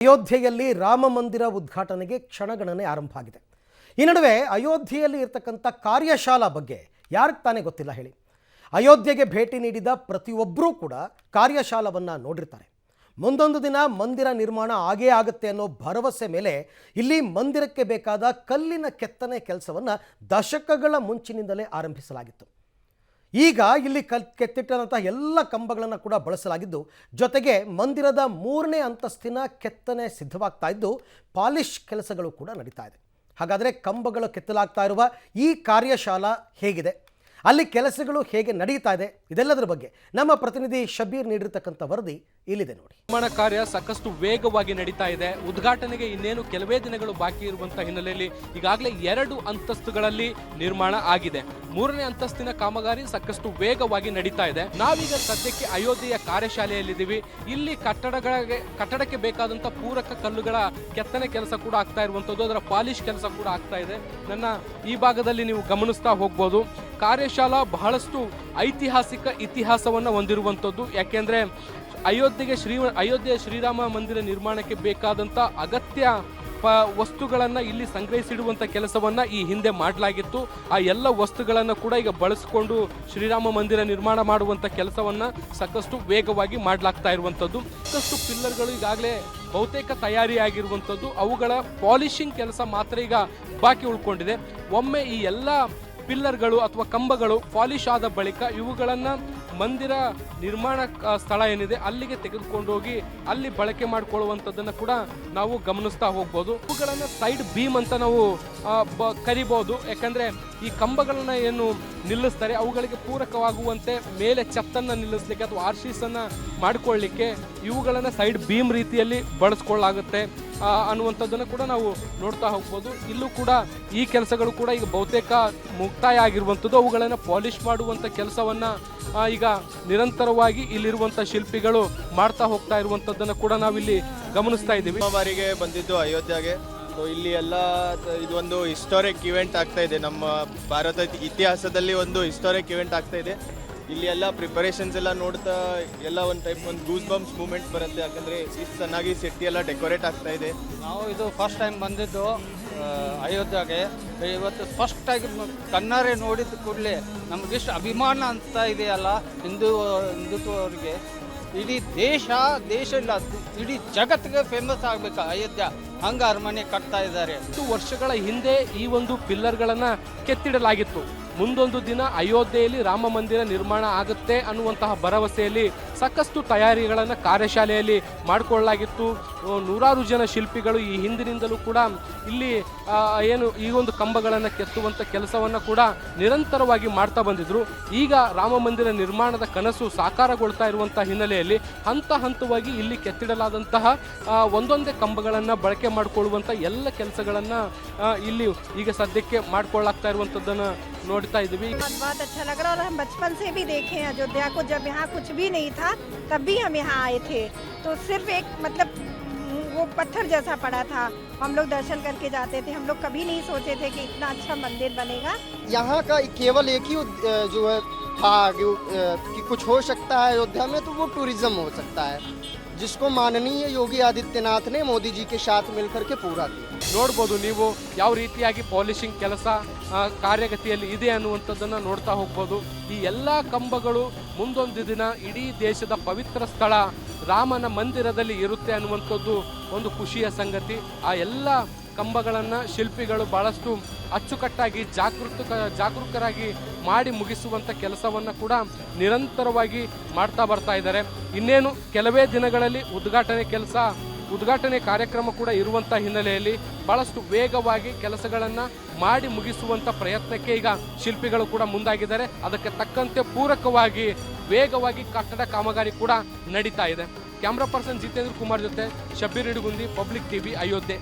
ಅಯೋಧ್ಯೆಯಲ್ಲಿ ರಾಮ ಮಂದಿರ ಉದ್ಘಾಟನೆಗೆ ಕ್ಷಣಗಣನೆ ಆರಂಭ ಆಗಿದೆ. ಈ ನಡುವೆ ಅಯೋಧ್ಯೆಯಲ್ಲಿ ಇರತಕ್ಕಂಥ ಕಾರ್ಯಶಾಲಾ ಬಗ್ಗೆ ಯಾರಿಗೆ ತಾನೇ ಗೊತ್ತಿಲ್ಲ ಹೇಳಿ. ಅಯೋಧ್ಯೆಗೆ ಭೇಟಿ ನೀಡಿದ ಪ್ರತಿಯೊಬ್ಬರೂ ಕೂಡ ಕಾರ್ಯಶಾಲಾವನ್ನು ನೋಡಿರ್ತಾರೆ. ಮುಂದೊಂದು ದಿನ ಮಂದಿರ ನಿರ್ಮಾಣ ಆಗೇ ಆಗುತ್ತೆ ಅನ್ನೋ ಭರವಸೆ ಮೇಲೆ ಇಲ್ಲಿ ಮಂದಿರಕ್ಕೆ ಬೇಕಾದ ಕಲ್ಲಿನ ಕೆತ್ತನೆ ಕೆಲಸವನ್ನು ದಶಕಗಳ ಮುಂಚಿನಿಂದಲೇ ಆರಂಭಿಸಲಾಗಿತ್ತು. ಈಗ ಇಲ್ಲಿ ಕೆತ್ತಿಟ್ಟಂಥ ಎಲ್ಲ ಕಂಬಗಳನ್ನು ಕೂಡ ಬಳಸಲಾಗಿದ್ದು, ಜೊತೆಗೆ ಮಂದಿರದ 3ನೇ ಅಂತಸ್ತಿನ ಕೆತ್ತನೆ ಸಿದ್ಧವಾಗ್ತಾ ಇದ್ದು ಪಾಲಿಶ್ ಕೆಲಸಗಳು ಕೂಡ ನಡೀತಾ ಇದೆ. ಹಾಗಾದರೆ ಕಂಬಗಳು ಕೆತ್ತಲಾಗ್ತಾ ಇರುವ ಈ ಕಾರ್ಯಶಾಲಾ ಹೇಗಿದೆ, ಅಲ್ಲಿ ಕೆಲಸಗಳು ಹೇಗೆ ನಡೀತಾ ಇದೆ, ಇದೆಲ್ಲದರ ಬಗ್ಗೆ ನಮ್ಮ ಪ್ರತಿನಿಧಿ ಶಬೀರ್ ನೀಡಿರತಕ್ಕಂಥ ವರದಿ ಇಲ್ಲಿದೆ ನೋಡಿ. ನಿರ್ಮಾಣ ಕಾರ್ಯ ಸಾಕಷ್ಟು ವೇಗವಾಗಿ ನಡೀತಾ ಇದೆ. ಉದ್ಘಾಟನೆಗೆ ಇನ್ನೇನು ಕೆಲವೇ ದಿನಗಳು ಬಾಕಿ ಇರುವಂತಹ ಹಿನ್ನೆಲೆಯಲ್ಲಿ ಈಗಾಗಲೇ 2 ಅಂತಸ್ತುಗಳಲ್ಲಿ ನಿರ್ಮಾಣ ಆಗಿದೆ. 3ನೇ ಅಂತಸ್ತಿನ ಕಾಮಗಾರಿ ಸಾಕಷ್ಟು ವೇಗವಾಗಿ ನಡೀತಾ ಇದೆ. ನಾವೀಗ ಸದ್ಯಕ್ಕೆ ಅಯೋಧ್ಯೆಯ ಕಾರ್ಯಶಾಲೆಯಲ್ಲಿದ್ದೀವಿ. ಇಲ್ಲಿ ಕಟ್ಟಡಕ್ಕೆ ಬೇಕಾದಂತ ಪೂರಕ ಕಲ್ಲುಗಳ ಕೆತ್ತನೆ ಕೆಲಸ ಕೂಡ ಆಗ್ತಾ ಇರುವಂತದ್ದು, ಅದರ ಪಾಲಿಶ್ ಕೆಲಸ ಕೂಡ ಆಗ್ತಾ ಇದೆ. ನನ್ನ ಈ ಭಾಗದಲ್ಲಿ ನೀವು ಗಮನಿಸ್ತಾ ಹೋಗ್ಬೋದು. ಕಾರ್ಯಶಾಲಾ ಬಹಳಷ್ಟು ಐತಿಹಾಸಿಕ ಇತಿಹಾಸವನ್ನು ಹೊಂದಿರುವಂಥದ್ದು. ಯಾಕೆಂದ್ರೆ ಅಯೋಧ್ಯೆಯ ಶ್ರೀರಾಮ ಮಂದಿರ ನಿರ್ಮಾಣಕ್ಕೆ ಬೇಕಾದಂಥ ಅಗತ್ಯ ವಸ್ತುಗಳನ್ನು ಇಲ್ಲಿ ಸಂಗ್ರಹಿಸಿಡುವಂಥ ಕೆಲಸವನ್ನು ಈ ಹಿಂದೆ ಮಾಡಲಾಗಿತ್ತು. ಆ ಎಲ್ಲ ವಸ್ತುಗಳನ್ನು ಕೂಡ ಈಗ ಬಳಸಿಕೊಂಡು ಶ್ರೀರಾಮ ಮಂದಿರ ನಿರ್ಮಾಣ ಮಾಡುವಂಥ ಕೆಲಸವನ್ನು ಸಾಕಷ್ಟು ವೇಗವಾಗಿ ಮಾಡಲಾಗ್ತಾ ಇರುವಂಥದ್ದು. ಸಾಕಷ್ಟು ಪಿಲ್ಲರ್ಗಳು ಈಗಾಗಲೇ ಬಹುತೇಕ ತಯಾರಿಯಾಗಿರುವಂಥದ್ದು. ಅವುಗಳ ಪಾಲಿಶಿಂಗ್ ಕೆಲಸ ಮಾತ್ರ ಈಗ ಬಾಕಿ ಉಳ್ಕೊಂಡಿದೆ. ಒಮ್ಮೆ ಈ ಎಲ್ಲ ಪಿಲ್ಲರ್ಗಳು ಅಥವಾ ಕಂಬಗಳು ಪಾಲಿಶ್ ಆದ ಬಳಿಕ ಇವುಗಳನ್ನು ಮಂದಿರ ನಿರ್ಮಾಣ ಸ್ಥಳ ಏನಿದೆ ಅಲ್ಲಿಗೆ ತೆಗೆದುಕೊಂಡು ಹೋಗಿ ಅಲ್ಲಿ ಬಳಕೆ ಮಾಡಿಕೊಳ್ಳುವಂಥದ್ದನ್ನು ಕೂಡ ನಾವು ಗಮನಿಸ್ತಾ ಹೋಗ್ಬೋದು. ಇವುಗಳನ್ನು ಸೈಡ್ ಬೀಮ್ ಅಂತ ನಾವು ಕರಿಬಹುದು. ಯಾಕಂದ್ರೆ ಈ ಕಂಬಗಳನ್ನ ಏನು ನಿಲ್ಲಿಸ್ತಾರೆ ಅವುಗಳಿಗೆ ಪೂರಕವಾಗುವಂತೆ ಮೇಲೆ ಛತ್ತನ್ನು ನಿಲ್ಲಿಸಲಿಕ್ಕೆ ಅಥವಾ ಆರ್ಶೀಸನ್ನು ಮಾಡಿಕೊಳ್ಳಲಿಕ್ಕೆ ಇವುಗಳನ್ನು ಸೈಡ್ ಬೀಮ್ ರೀತಿಯಲ್ಲಿ ಬಳಸ್ಕೊಳ್ಳಾಗುತ್ತೆ ಅನ್ನುವಂಥದ್ದನ್ನು ಕೂಡ ನಾವು ನೋಡ್ತಾ ಹೋಗ್ಬೋದು. ಇಲ್ಲೂ ಕೂಡ ಈ ಕೆಲಸಗಳು ಕೂಡ ಈಗ ಬಹುತೇಕ ಮುಕ್ತಾಯ ಆಗಿರುವಂಥದ್ದು. ಅವುಗಳನ್ನು ಪಾಲಿಶ್ ಮಾಡುವಂಥ ಕೆಲಸವನ್ನು ಈಗ ನಿರಂತರವಾಗಿ ಇಲ್ಲಿರುವಂಥ ಶಿಲ್ಪಿಗಳು ಮಾಡ್ತಾ ಹೋಗ್ತಾ ಇರುವಂಥದ್ದನ್ನು ಕೂಡ ನಾವಿಲ್ಲಿ ಗಮನಿಸ್ತಾ ಇದ್ದೀವಿ. ಬಾರಿಗೆ ಬಂದಿದ್ದು ಅಯೋಧ್ಯೆಗೆ. ಇಲ್ಲಿ ಎಲ್ಲ ಇದೊಂದು ಹಿಸ್ಟಾರಿಕ್ ಇವೆಂಟ್ ಆಗ್ತಾ ಇದೆ. ನಮ್ಮ ಭಾರತ ಇತಿಹಾಸದಲ್ಲಿ ಒಂದು ಹಿಸ್ಟಾರಿಕ್ ಇವೆಂಟ್ ಆಗ್ತಾ ಇದೆ. ಇಲ್ಲಿ ಎಲ್ಲ ಪ್ರಿಪರೇಷನ್ಸ್ ಎಲ್ಲ ನೋಡ್ತಾ ಎಲ್ಲ ಒಂದು ಗೂಸ್ ಬಂಪ್ಸ್ ಮೂಮೆಂಟ್ ಬರುತ್ತೆ. ಯಾಕಂದರೆ ಇಷ್ಟು ಚೆನ್ನಾಗಿ ಸಿಟಿ ಎಲ್ಲ ಡೆಕೋರೇಟ್ ಆಗ್ತಾ ಇದೆ. ನಾವು ಇದು ಫಸ್ಟ್ ಟೈಮ್ ಬಂದಿದ್ದು ಅಯೋಧ್ಯೆಗೆ. ಇವತ್ತು ಫಸ್ಟಾಗಿ ಕಣ್ಣಾರೆ ನೋಡಿದ ಕೂಡಲೇ ನಮಗಿಷ್ಟು ಅಭಿಮಾನ ಅಂತ ಇದೆಯಲ್ಲ ಹಿಂದುತ್ವರಿಗೆ. ಇಡೀ ದೇಶ ಇಲ್ಲ, ಇಡೀ ಜಗತ್ತಿಗೆ ಫೇಮಸ್ ಆಗಬೇಕು ಅಯೋಧ್ಯೆ. ಹಂಗೆ ಅರಮನೆ ಕಟ್ತಾ ಇದ್ದಾರೆ. 2 ವರ್ಷಗಳ ಹಿಂದೆ ಈ ಒಂದು ಪಿಲ್ಲರ್ಗಳನ್ನು ಕೆತ್ತಿಡಲಾಗಿತ್ತು. ಮುಂದೊಂದು ದಿನ ಅಯೋಧ್ಯೆಯಲ್ಲಿ ರಾಮ ಮಂದಿರ ನಿರ್ಮಾಣ ಆಗುತ್ತೆ ಅನ್ನುವಂತಹ ಭರವಸೆಯಲ್ಲಿ ಸಾಕಷ್ಟು ತಯಾರಿಗಳನ್ನು ಕಾರ್ಯಶಾಲೆಯಲ್ಲಿ ಮಾಡಿಕೊಳ್ಳಲಾಗಿತ್ತು. ನೂರಾರು ಜನ ಶಿಲ್ಪಿಗಳು ಈ ಹಿಂದಿನಿಂದಲೂ ಕೂಡ ಇಲ್ಲಿ ಏನು ಈ ಒಂದು ಕಂಬಗಳನ್ನು ಕೆತ್ತುವಂಥ ಕೆಲಸವನ್ನು ಕೂಡ ನಿರಂತರವಾಗಿ ಮಾಡ್ತಾ ಬಂದಿದ್ರು. ಈಗ ರಾಮ ಮಂದಿರ ನಿರ್ಮಾಣದ ಕನಸು ಸಾಕಾರಗೊಳ್ತಾ ಇರುವಂಥ ಹಿನ್ನೆಲೆಯಲ್ಲಿ ಹಂತವಾಗಿ ಇಲ್ಲಿ ಕೆತ್ತಿಡಲಾದಂತಹ ಒಂದೊಂದೇ ಕಂಬಗಳನ್ನು ಬಳಕೆ ಮಾಡಿಕೊಳ್ಳುವಂಥ ಎಲ್ಲ ಕೆಲಸಗಳನ್ನು ಇಲ್ಲಿ ಈಗ ಸದ್ಯಕ್ಕೆ ಮಾಡಿಕೊಳ್ಳಾಗ್ತಾ ಇರುವಂಥದ್ದನ್ನು ನೋಡ್ತಾ ಇದ್ದೀವಿ. बहुत अच्छा लग रहा है और हम बचपन से भी देखे हैं अयोध्या को. जब यहाँ कुछ भी नहीं था तब भी हम यहाँ आए थे, तो सिर्फ एक मतलब वो पत्थर जैसा पड़ा था. हम लोग दर्शन करके जाते थे. हम लोग कभी नहीं सोचे थे कि इतना अच्छा मंदिर बनेगा. यहाँ का केवल एक ही जो है था कि कुछ हो सकता है अयोध्या में, तो वो टूरिज्म हो सकता है, जिसको माननीय योगी आदित्यनाथ ने मोदी जी के साथ मिलकर के पूरा किया. ನೋಡ್ಬೋದು ನೀವು ಯಾವ ರೀತಿಯಾಗಿ ಪಾಲಿಶಿಂಗ್ ಕೆಲಸ ಕಾರ್ಯಗತಿಯಲ್ಲಿ ಇದೆ ಅನ್ನುವಂಥದ್ದನ್ನು ನೋಡ್ತಾ ಹೋಗ್ಬೋದು. ಈ ಎಲ್ಲ ಕಂಬಗಳು ಮುಂದೊಂದು ದಿನ ಇಡೀ ದೇಶದ ಪವಿತ್ರ ಸ್ಥಳ ರಾಮನ ಮಂದಿರದಲ್ಲಿ ಇರುತ್ತೆ ಅನ್ನುವಂಥದ್ದು ಒಂದು ಖುಷಿಯ ಸಂಗತಿ. ಆ ಎಲ್ಲ ಕಂಬಗಳನ್ನು ಶಿಲ್ಪಿಗಳು ಬಹಳಷ್ಟು ಅಚ್ಚುಕಟ್ಟಾಗಿ ಜಾಗರೂಕರಾಗಿ ಮಾಡಿ ಮುಗಿಸುವಂಥ ಕೆಲಸವನ್ನು ಕೂಡ ನಿರಂತರವಾಗಿ ಮಾಡ್ತಾ ಬರ್ತಾ ಇದ್ದಾರೆ. ಇನ್ನೇನು ಕೆಲವೇ ದಿನಗಳಲ್ಲಿ ಉದ್ಘಾಟನೆ ಕಾರ್ಯಕ್ರಮ ಕೂಡ ಇರುವಂಥ ಹಿನ್ನೆಲೆಯಲ್ಲಿ ಬಹಳಷ್ಟು ವೇಗವಾಗಿ ಕೆಲಸಗಳನ್ನು ಮಾಡಿ ಮುಗಿಸುವಂಥ ಪ್ರಯತ್ನಕ್ಕೆ ಈಗ ಶಿಲ್ಪಿಗಳು ಕೂಡ ಮುಂದಾಗಿದ್ದಾರೆ. ಅದಕ್ಕೆ ತಕ್ಕಂತೆ ಪೂರಕವಾಗಿ ವೇಗವಾಗಿ ಕಟ್ಟಡ ಕಾಮಗಾರಿ ಕೂಡ ನಡೀತಾ ಇದೆ. ಕ್ಯಾಮ್ರಾ ಪರ್ಸನ್ ಜಿತೇಂದ್ರ ಕುಮಾರ್ ಜೊತೆ ಶಬೀರ್ ನಿಡುಗುಂದಿ, ಪಬ್ಲಿಕ್ ಟಿವಿ, ಅಯೋಧ್ಯೆ.